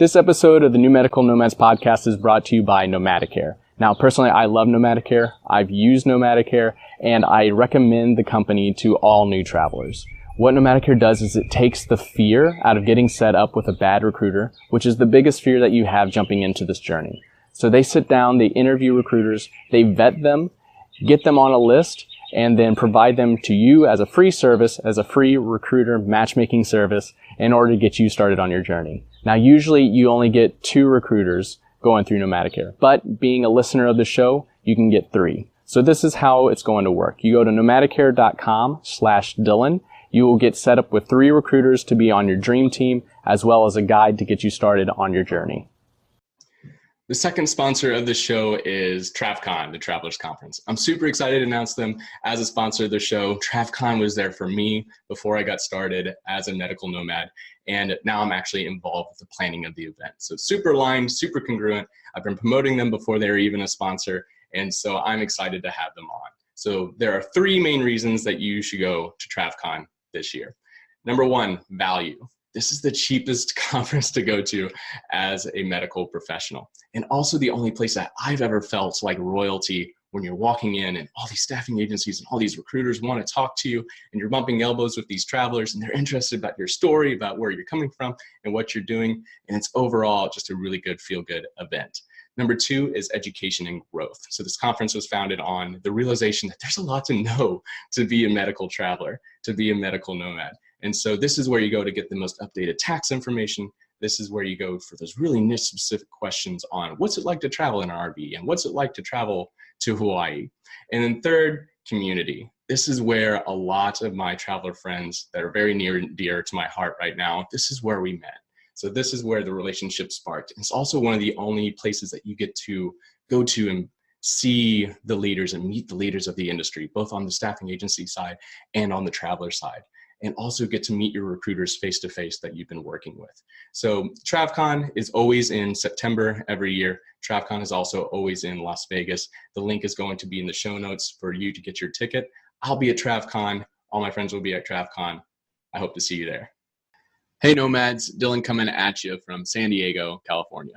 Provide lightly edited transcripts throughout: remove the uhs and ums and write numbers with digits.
This episode of the New Medical Nomads podcast is brought to you by Nomadicare. Now, personally, I love Nomadicare. I've used Nomadicare, and I recommend the company to all new travelers. What Nomadicare does is it takes the fear out of getting set up with a bad recruiter, which is the biggest fear that you have jumping into this journey. So they sit down, they interview recruiters, they vet them, get them on a list, and then provide them to you as a free service, as a free recruiter matchmaking service in order to get you started on your journey. Now, usually you only get 2 recruiters going through Nomadicare, but being a listener of the show, you can get 3. So this is how it's going to work. You go to nomadicare.com/Dylan. You will get set up with 3 recruiters to be on your dream team, as well as a guide to get you started on your journey. The second sponsor of the show is TravCon, the Travelers Conference. I'm super excited to announce them as a sponsor of the show. TravCon was there for me before I got started as a medical nomad, and now I'm actually involved with the planning of the event. So super aligned, super congruent. I've been promoting them before they were even a sponsor, and so I'm excited to have them on. So there are 3 main reasons that you should go to TravCon this year. Number 1, value. This is the cheapest conference to go to as a medical professional. And also the only place that I've ever felt like royalty when you're walking in and all these staffing agencies and all these recruiters want to talk to you and you're bumping elbows with these travelers and they're interested about your story, about where you're coming from and what you're doing. And it's overall just a really good feel-good event. Number 2 is education and growth. So this conference was founded on the realization that there's a lot to know to be a medical traveler, to be a medical nomad. And so this is where you go to get the most updated tax information. This is where you go for those really niche specific questions on what's it like to travel in an RV and what's it like to travel to Hawaii. And then 3rd, community. This is where a lot of my traveler friends that are very near and dear to my heart right now, this is where we met. So this is where the relationship sparked. It's also one of the only places that you get to go to and see the leaders and meet the leaders of the industry, both on the staffing agency side and on the traveler side, and also get to meet your recruiters face-to-face that you've been working with. So TravCon is always in September every year. TravCon is also always in Las Vegas. The link is going to be in the show notes for you to get your ticket. I'll be at TravCon. All my friends will be at TravCon. I hope to see you there. Hey Nomads, Dylan coming at you from San Diego, California.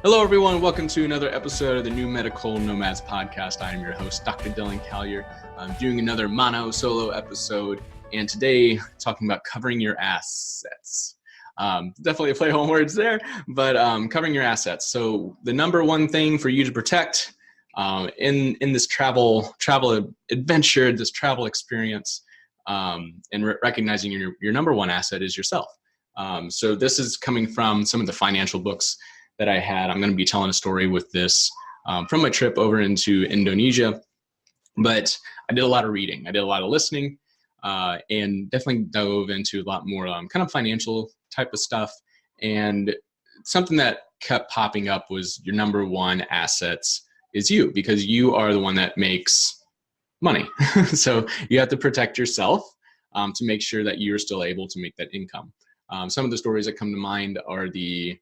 Hello everyone, welcome to another episode of the New Medical Nomads podcast. I am your host, Dr. Dylan Callier. I'm doing another mono solo episode, and today talking about covering your assets. Definitely a play on words there, but covering your assets. So the number one thing for you to protect in this travel adventure, this travel experience, and recognizing your number one asset is yourself. So this is coming from some of the financial books that I had. I'm going to be telling a story with this from my trip over into Indonesia, but I did a lot of reading. I did a lot of listening and definitely dove into a lot more kind of financial type of stuff. And something that kept popping up was your number one assets is you, because you are the one that makes money. So you have to protect yourself to make sure that you're still able to make that income. Some of the stories that come to mind are the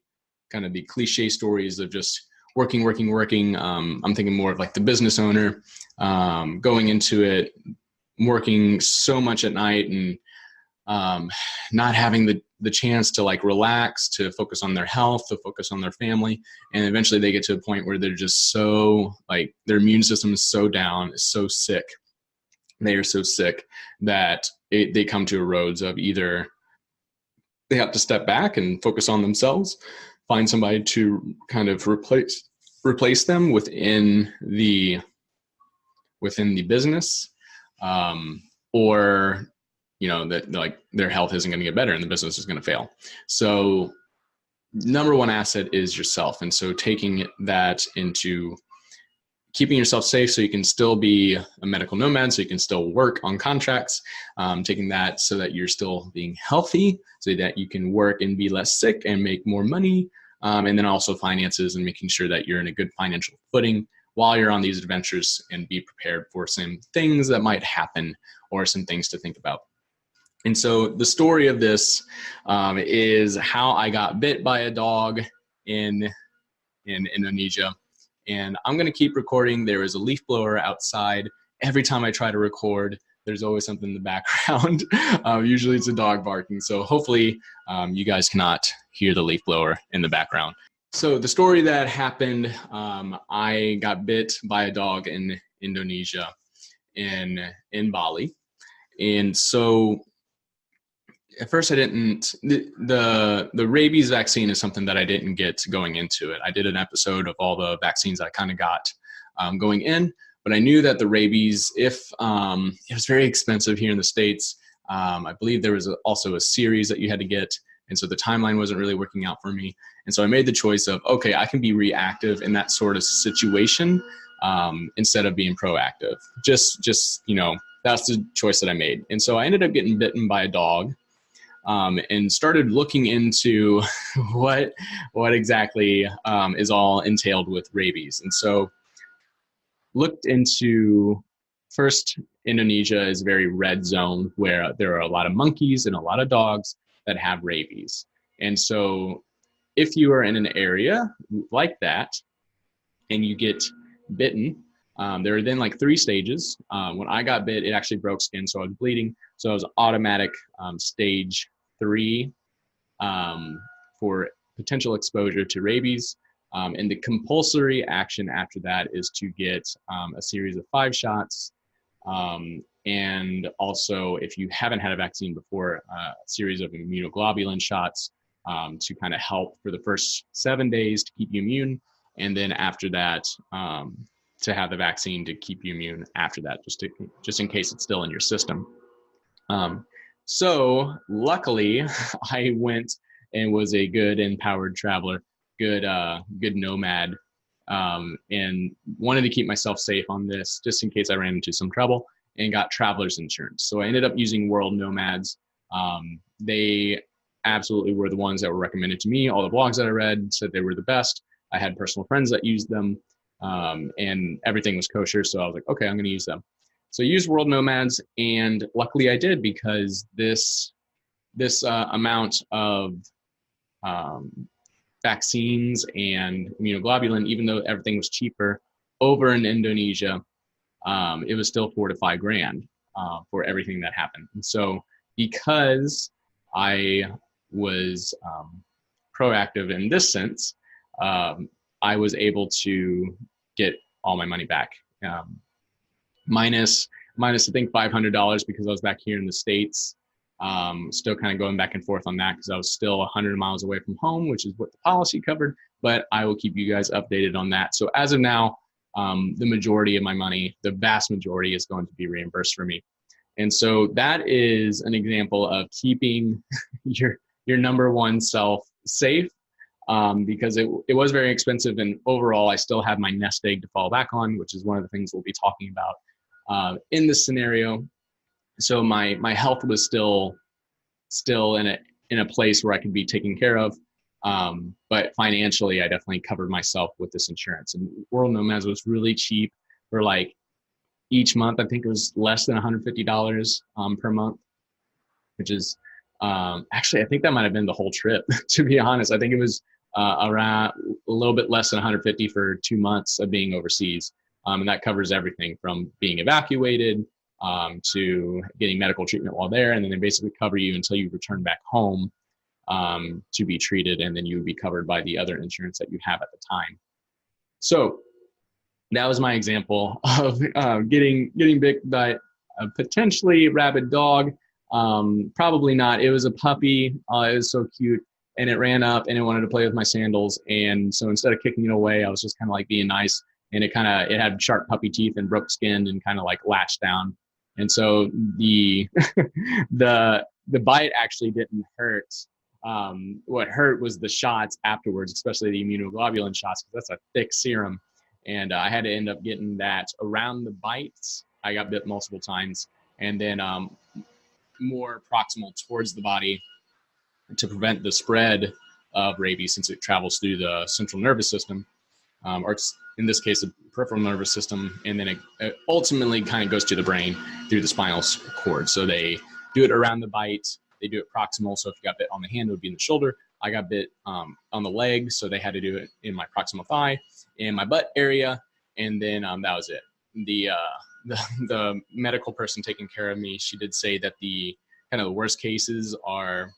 kind of the cliche stories of just working. I'm thinking more of like the business owner going into it, working so much at night and not having the chance to like relax, to focus on their health, to focus on their family. And eventually they get to a point where they're just so like their immune system is so down, is so sick. They are so sick that they come to a roads of either they have to step back and focus on themselves, find somebody to kind of replace them within the business, or that like their health isn't going to get better and the business is going to fail. So number one asset is yourself. And so taking that into keeping yourself safe so you can still be a medical nomad, so you can still work on contracts, taking that so that you're still being healthy, so that you can work and be less sick and make more money, and then also finances and making sure that you're in a good financial footing while you're on these adventures and be prepared for some things that might happen or some things to think about. And so the story of this is how I got bit by a dog in Indonesia. And I'm going to keep recording. There was a leaf blower outside every time I try to record, there's always something in the background. Usually it's a dog barking. So hopefully you guys cannot hear the leaf blower in the background. So the story that happened, I got bit by a dog in Indonesia, in Bali. And so at first I didn't, the rabies vaccine is something that I didn't get going into it. I did an episode of all the vaccines I kind of got going in, but I knew that the rabies, if it was very expensive here in the States, I believe there was also a series that you had to get. And so the timeline wasn't really working out for me. And so I made the choice of, okay, I can be reactive in that sort of situation instead of being proactive. Just, you know, that's the choice that I made. And so I ended up getting bitten by a dog and started looking into what exactly is all entailed with rabies. And so looked into, first, Indonesia is a very red zone where there are a lot of monkeys and a lot of dogs that have rabies. And so if you are in an area like that and you get bitten, there are then like 3 stages. When I got bit, it actually broke skin, so I was bleeding. So it was automatic stage 3 for potential exposure to rabies. And the compulsory action after that is to get a series of 5 shots. And also, if you haven't had a vaccine before, a series of immunoglobulin shots to kind of help for the first 7 days to keep you immune. And then after that, to have the vaccine to keep you immune after that, just in case it's still in your system. So luckily, I went and was a good empowered traveler, good nomad, and wanted to keep myself safe on this just in case I ran into some trouble, and got traveler's insurance. So I ended up using World Nomads. They absolutely were the ones that were recommended to me. All the blogs that I read said they were the best. I had personal friends that used them, and everything was kosher. So I was like, okay, I'm going to use them. So I used World Nomads, and luckily I did, because this amount of vaccines and immunoglobulin, even though everything was cheaper over in Indonesia, it was still $4,000 to $5,000 for everything that happened. And so because I was proactive in this sense, I was able to get all my money back, minus I think $500 because I was back here in the States. Still kind of going back and forth on that because I was still 100 miles away from home, which is what the policy covered, but I will keep you guys updated on that. So as of now, the majority of my money, the vast majority, is going to be reimbursed for me. And so that is an example of keeping your number one self safe, because it was very expensive, and overall I still have my nest egg to fall back on, which is one of the things we'll be talking about in this scenario. So my health was still in a place where I could be taken care of, but financially I definitely covered myself with this insurance. And World Nomads was really cheap for like each month. I think it was less than $150 per month, which is actually, I think that might have been the whole trip. To be honest, I think it was around a little bit less than $150 for 2 months of being overseas, and that covers everything from being evacuated to getting medical treatment while there, and then they basically cover you until you return back home to be treated, and then you would be covered by the other insurance that you have at the time. So that was my example of getting bit by a potentially rabid dog. Probably not. It was a puppy. It was so cute, and it ran up and it wanted to play with my sandals. And so instead of kicking it away, I was just kind of like being nice. And it had sharp puppy teeth and broke skin and kind of like latched down. And so the bite actually didn't hurt. What hurt was the shots afterwards, especially the immunoglobulin shots, because that's a thick serum. And I had to end up getting that around the bites. I got bit multiple times, and then more proximal towards the body to prevent the spread of rabies, since it travels through the central nervous system, or in this case, the peripheral nervous system, and then it ultimately kind of goes to the brain through the spinal cord. So they do it around the bite. They do it proximal. So if you got bit on the hand, it would be in the shoulder. I got bit on the leg, so they had to do it in my proximal thigh, in my butt area, and then that was it. the medical person taking care of me, she did say that the kind of the worst cases are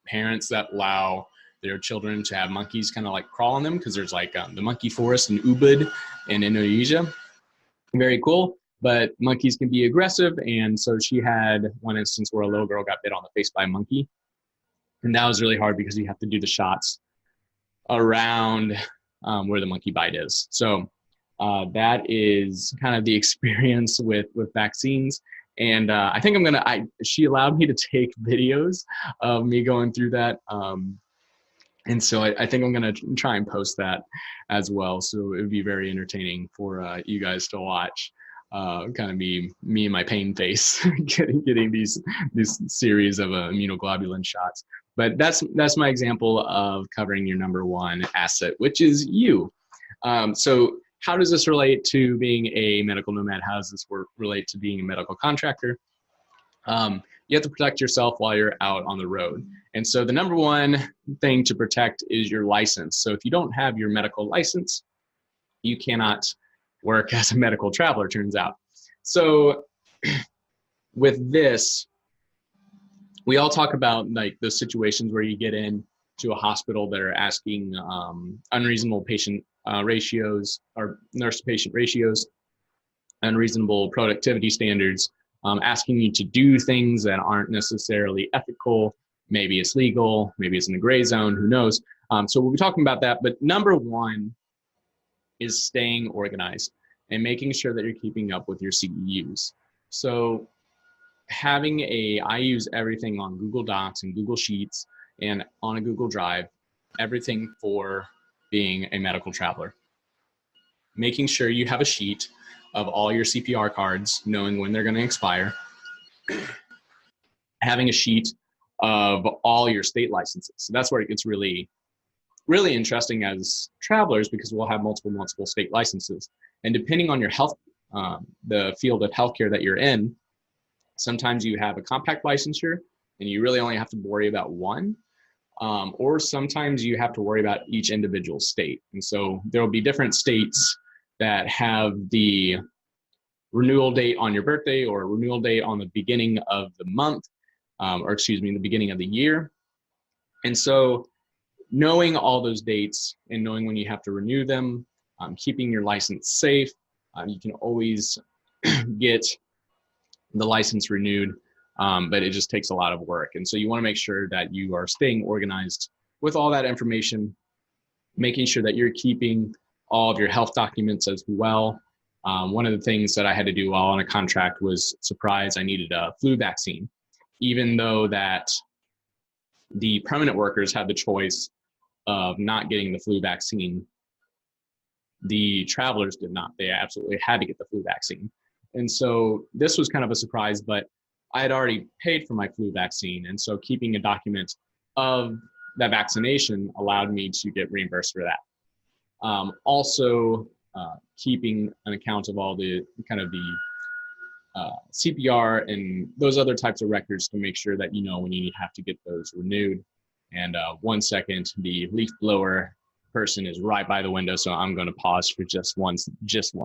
parents that allow their children to have monkeys kind of like crawl on them, because there's like the monkey forest in Ubud in Indonesia. Very cool, but monkeys can be aggressive. And so she had one instance where a little girl got bit on the face by a monkey. And that was really hard because you have to do the shots around where the monkey bite is. So that is kind of the experience with vaccines. And I think she allowed me to take videos of me going through that. And so I think I'm going to try and post that as well. So it would be very entertaining for you guys to watch, kind of me and my pain face getting these series of immunoglobulin shots. But that's my example of covering your number one asset, which is you. So how does this relate to being a medical nomad? How does this relate to being a medical contractor? You have to protect yourself while you're out on the road. And so the number one thing to protect is your license. So if you don't have your medical license, you cannot work as a medical traveler, turns out. So with this, we all talk about like those situations where you get in to a hospital that are asking unreasonable patient ratios or nurse-to-patient ratios, unreasonable productivity standards, asking you to do things that aren't necessarily ethical. Maybe it's legal, maybe it's in the gray zone, who knows? So we'll be talking about that. But number one is staying organized and making sure that you're keeping up with your CEUs. So I use everything on Google Docs and Google Sheets and on a Google Drive, everything for being a medical traveler. Making sure you have a sheet of all your CPR cards, knowing when they're going to expire. Having a sheet of all your state licenses. So that's where it gets really, really interesting as travelers, because we'll have multiple state licenses. And depending on your health, the field of healthcare that you're in, sometimes you have a compact licensure and you really only have to worry about one. Or sometimes you have to worry about each individual state. And so there will be different states that have the renewal date on your birthday or a renewal date on the beginning of the month, the beginning of the year. And so knowing all those dates and knowing when you have to renew them, keeping your license safe, you can always get the license renewed, but it just takes a lot of work. And so you want to make sure that you are staying organized with all that information, making sure that you're keeping all of your health documents as well. One of the things that I had to do while on a contract was surprise, I needed a flu vaccine, even though that the permanent workers had the choice of not getting the flu vaccine. The travelers did not. They absolutely had to get the flu vaccine. And so this was kind of a surprise, but I had already paid for my flu vaccine. And so keeping a document of that vaccination allowed me to get reimbursed for that. Also, keeping an account of all the kind of the CPR and those other types of records to make sure that you know when you have to get those renewed. And 1 second, the leaf blower person is right by the window, so I'm going to pause for just one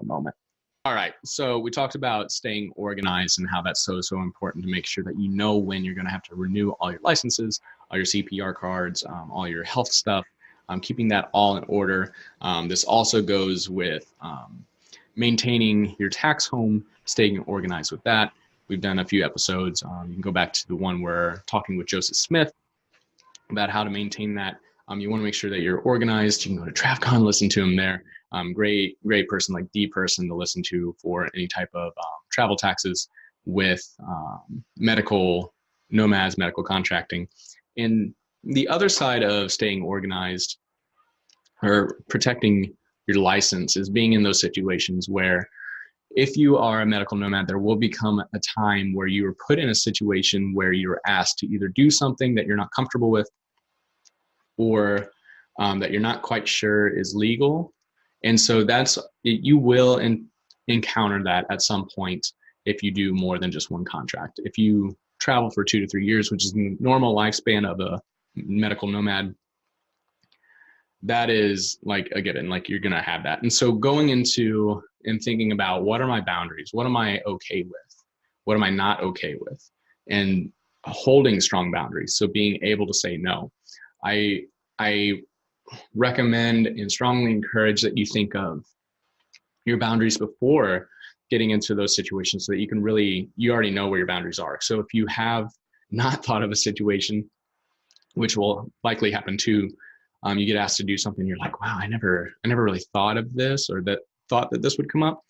moment. All right, so we talked about staying organized and how that's so important to make sure that you know when you're going to have to renew all your licenses, all your CPR cards, all your health stuff, keeping that all in order. This also goes with maintaining your tax home, staying organized with that. We've done a few episodes. You can go back to the one where we're talking with Joseph Smith about how to maintain that. You want to make sure that you're organized. You can go to TravCon, listen to him there. Great person, like the person to listen to for any type of travel taxes with medical nomads, medical contracting. And the other side of staying organized or protecting your license is being in those situations where if you are a medical nomad, there will become a time where you are put in a situation where you're asked to either do something that you're not comfortable with or that you're not quite sure is legal. And so you will encounter that at some point if you do more than just one contract. If you travel for 2 to 3 years, which is the normal lifespan of a medical nomad, that is like a given, like you're going to have that. And so going into and thinking about, what are my boundaries? What am I okay with? What am I not okay with? And holding strong boundaries. So being able to say no. I recommend and strongly encourage that you think of your boundaries before getting into those situations, so that you already know where your boundaries are. So if you have not thought of a situation, which will likely happen too, you get asked to do something, you're like, wow, I never really thought of this, or that thought that this would come up.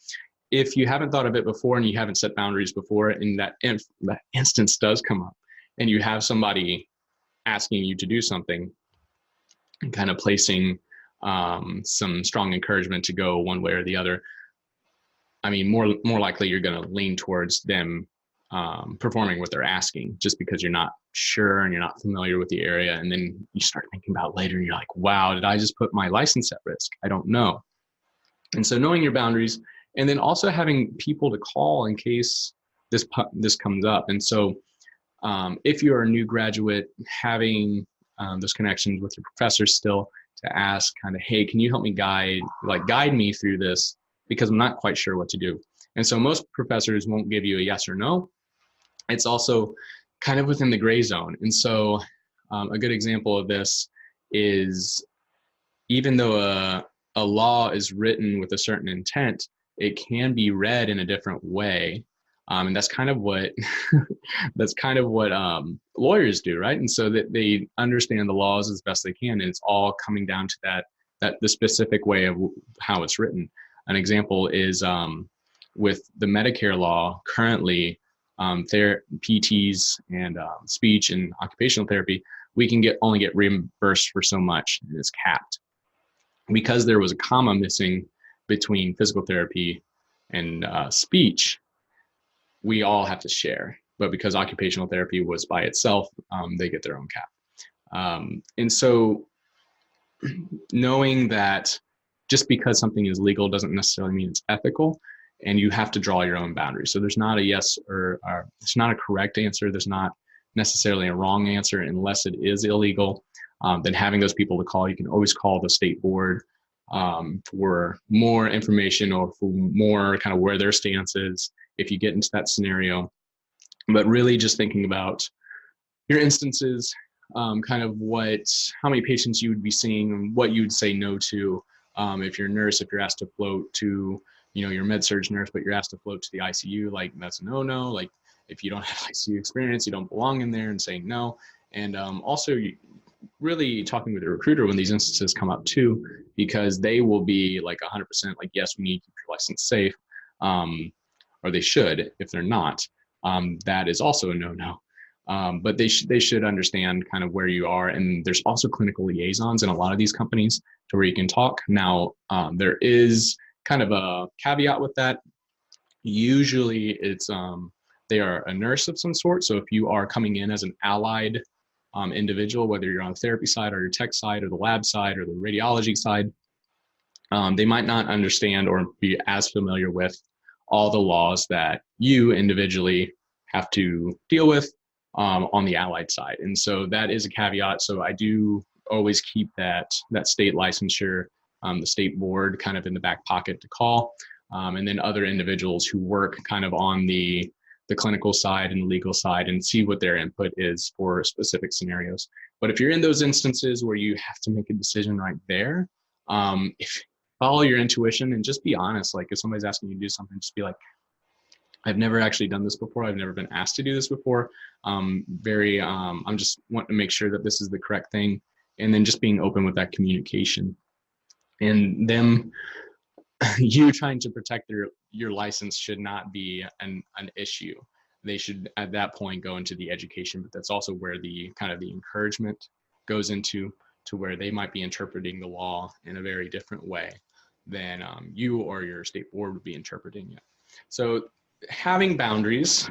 If you haven't thought of it before and you haven't set boundaries before, and that instance does come up, and you have somebody asking you to do something and kind of placing some strong encouragement to go one way or the other, I mean, more likely you're going to lean towards them performing what they're asking, just because you're not sure and you're not familiar with the area. And then you start thinking about later and you're like, wow, did I just put my license at risk? I don't know. And so knowing your boundaries, and then also having people to call in case this comes up. And so if you're a new graduate, having those connections with your professors still to ask kind of, hey, can you help me guide me through this, because I'm not quite sure what to do. And so most professors won't give you a yes or no. It's also kind of within the gray zone. And so a good example of this is, even though a law is written with a certain intent, it can be read in a different way. And that's kind of what lawyers do, right? And so that they understand the laws as best they can, and it's all coming down to that the specific way of how it's written. An example is with the Medicare law currently, PTs and speech and occupational therapy, we can only get reimbursed for so much, and it's capped. Because there was a comma missing between physical therapy and speech, we all have to share. But because occupational therapy was by itself, they get their own cap. And so knowing that just because something is legal doesn't necessarily mean it's ethical, and you have to draw your own boundaries. So there's not a yes or it's not a correct answer. There's not necessarily a wrong answer unless it is illegal. Then having those people to call, you can always call the state board for more information, or for more kind of where their stance is if you get into that scenario. But really just thinking about your instances, kind of how many patients you would be seeing, and what you'd say no to. If you're a nurse, if you're asked to float to, you're a med-surg nurse, but you're asked to float to the ICU, like that's a no-no. Like if you don't have ICU experience, you don't belong in there, and saying no. And also really talking with the recruiter when these instances come up too, because they will be like 100% like, yes, we need to keep your license safe, or they should. If they're not, that is also a no-no. But they should understand kind of where you are. And there's also clinical liaisons in a lot of these companies to where you can talk. Now, there is kind of a caveat with that. Usually it's they are a nurse of some sort. So if you are coming in as an allied individual, whether you're on the therapy side or your tech side or the lab side or the radiology side, they might not understand or be as familiar with all the laws that you individually have to deal with on the allied side. And so that is a caveat. So I do always keep that state licensure, the state board kind of in the back pocket to call, and then other individuals who work kind of on the clinical side and the legal side, and see what their input is for specific scenarios. But if you're in those instances where you have to make a decision right there, if follow your intuition and just be honest. Like if somebody's asking you to do something, just be like, I've never actually done this before. I've never been asked to do this before. I'm just wanting to make sure that this is the correct thing. And then just being open with that communication, and them, you trying to protect your license should not be an issue. They should at that point go into the education, but that's also where the kind of the encouragement goes into, to where they might be interpreting the law in a very different way than you or your state board would be interpreting it. So having boundaries,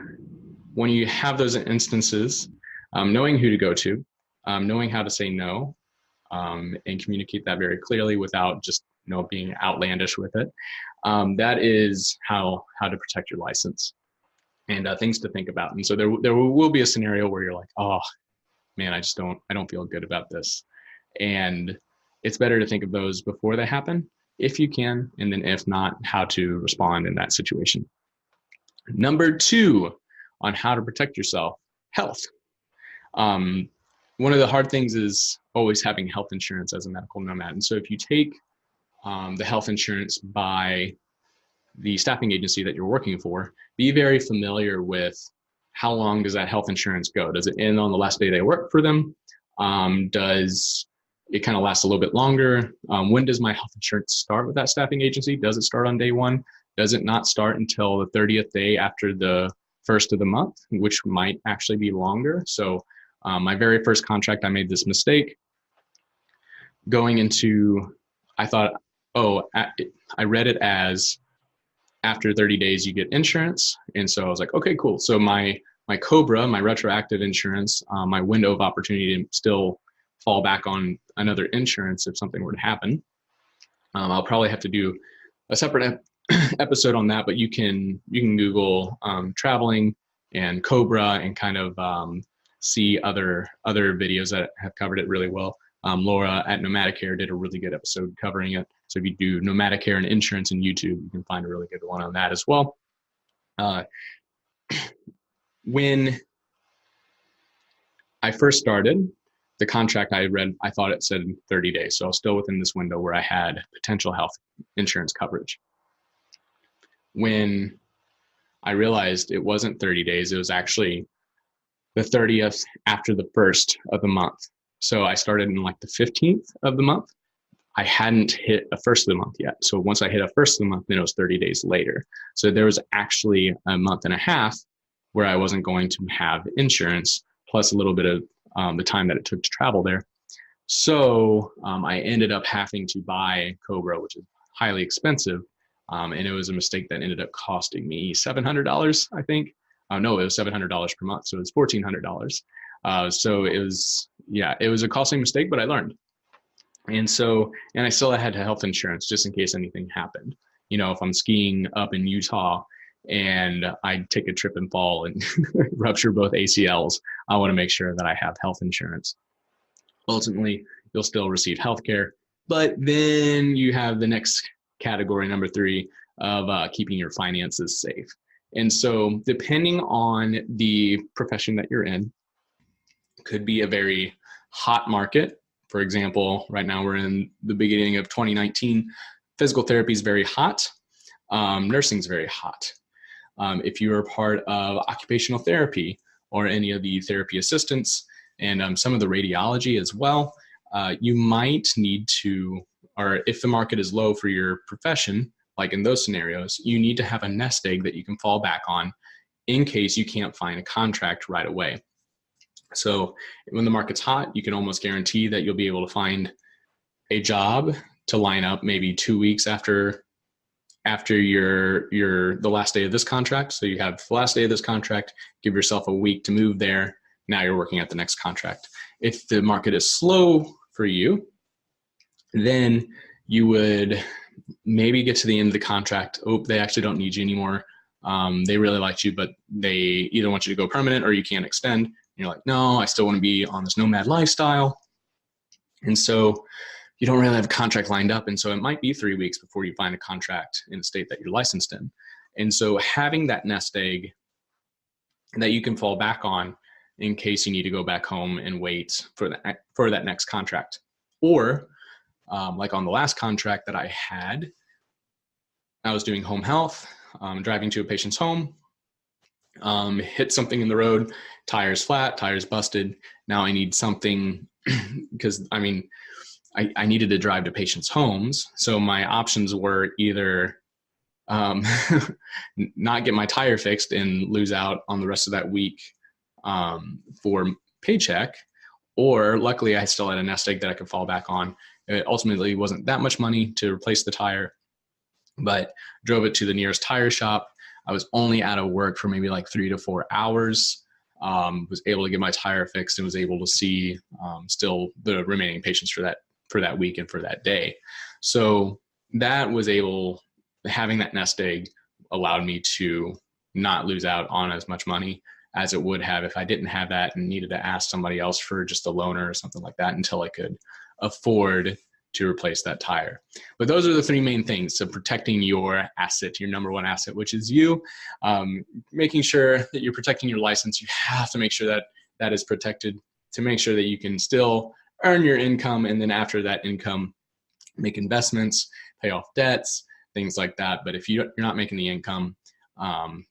when you have those instances, knowing who to go to, knowing how to say no, and communicate that very clearly without just being outlandish with it. That is how to protect your license, and things to think about. And so there will be a scenario where you're like, oh man, I don't feel good about this. And it's better to think of those before they happen, if you can, and then if not, how to respond in that situation. Number 2 on how to protect yourself, health. One of the hard things is always having health insurance as a medical nomad. And so if you take the health insurance by the staffing agency that you're working for, be very familiar with how long does that health insurance go? Does it end on the last day they work for them? Does it kind of last a little bit longer? When does my health insurance start with that staffing agency? Does it start on day 1? Does it not start until the 30th day after the first of the month, which might actually be longer? So my very first contract, I made this mistake going into, I thought, I read it as after 30 days you get insurance. And so I was like, okay, cool. So my COBRA, my retroactive insurance, my window of opportunity to still fall back on another insurance if something were to happen. I'll probably have to do a separate episode on that, but you can Google traveling and COBRA and kind of see other videos that have covered it really well. Laura at Nomadicare did a really good episode covering it. So if you do Nomadicare and insurance in YouTube, you can find a really good one on that as well. When I first started, the contract I read, I thought it said 30 days. So I was still within this window where I had potential health insurance coverage. When I realized it wasn't 30 days, it was actually the 30th after the first of the month. So I started in like the 15th of the month. I hadn't hit a first of the month yet. So once I hit a first of the month, then it was 30 days later. So there was actually a month and a half where I wasn't going to have insurance, plus a little bit of the time that it took to travel there. So I ended up having to buy COBRA, which is highly expensive. And it was a mistake that ended up costing me $700, I think. No, it was $700 per month. So it was $1,400. So it was a costly mistake, but I learned. And I still had health insurance just in case anything happened. You know, if I'm skiing up in Utah and I take a trip and fall and rupture both ACLs, I want to make sure that I have health insurance. Ultimately, you'll still receive healthcare, but then you have the next category, number 3, of keeping your finances safe. And so depending on the profession that you're in, could be a very hot market. For example, right now we're in the beginning of 2019. Physical therapy is very hot. Nursing is very hot. If you are part of occupational therapy or any of the therapy assistants and some of the radiology as well, you might need to, or if the market is low for your profession, like in those scenarios, you need to have a nest egg that you can fall back on in case you can't find a contract right away. So when the market's hot, you can almost guarantee that you'll be able to find a job to line up maybe 2 weeks after the last day of this contract. So you have the last day of this contract, give yourself a week to move there. Now you're working at the next contract. If the market is slow for you, then you would maybe get to the end of the contract. Oh, they actually don't need you anymore. They really liked you, but they either want you to go permanent or you can't extend. And you're like, no, I still want to be on this nomad lifestyle. And so you don't really have a contract lined up. And so it might be 3 weeks before you find a contract in the state that you're licensed in. And so having that nest egg that you can fall back on in case you need to go back home and wait for that next contract. Or like on the last contract that I had, I was doing home health, driving to a patient's home, hit something in the road, tires flat, tires busted. Now I need something because I needed to drive to patients' homes. So my options were either not get my tire fixed and lose out on the rest of that week for paycheck, or luckily I still had a nest egg that I could fall back on. It ultimately wasn't that much money to replace the tire, but drove it to the nearest tire shop. I was only out of work for maybe like 3 to 4 hours, was able to get my tire fixed and was able to see still the remaining patients for that week and for that day. So having that nest egg allowed me to not lose out on as much money as it would have if I didn't have that and needed to ask somebody else for just a loaner or something like that until I could afford to replace that tire. But those are the three main things. So protecting your asset, your number one asset, which is you, making sure that you're protecting your license. You have to make sure that that is protected to make sure that you can still earn your income. And then after that income, make investments, pay off debts, things like that. But if you're not making the income,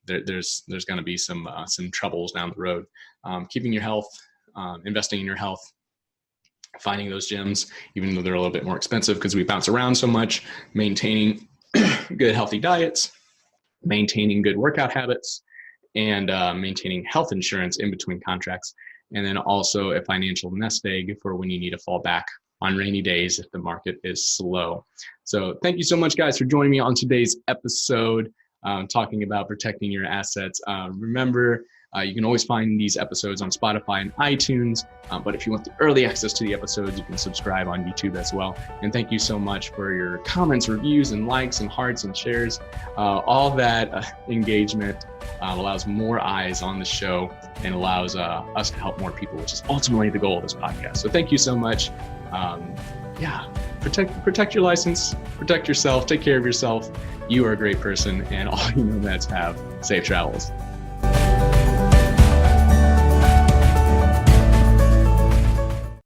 there's going to be some troubles down the road. Keeping your health, investing in your health, finding those gyms, even though they're a little bit more expensive because we bounce around so much, maintaining good healthy diets, maintaining good workout habits, and maintaining health insurance in between contracts. And then also a financial nest egg for when you need to fall back on rainy days if the market is slow. So thank you so much, guys, for joining me on today's episode, talking about protecting your assets. Remember, you can always find these episodes on Spotify and iTunes, but if you want the early access to the episodes, you can subscribe on YouTube as well. And thank you so much for your comments, reviews, and likes, and hearts, and shares. All that engagement allows more eyes on the show and allows us to help more people, which is ultimately the goal of this podcast. So thank you so much. Protect your license, protect yourself, take care of yourself. You are a great person, and all you nomads have safe travels.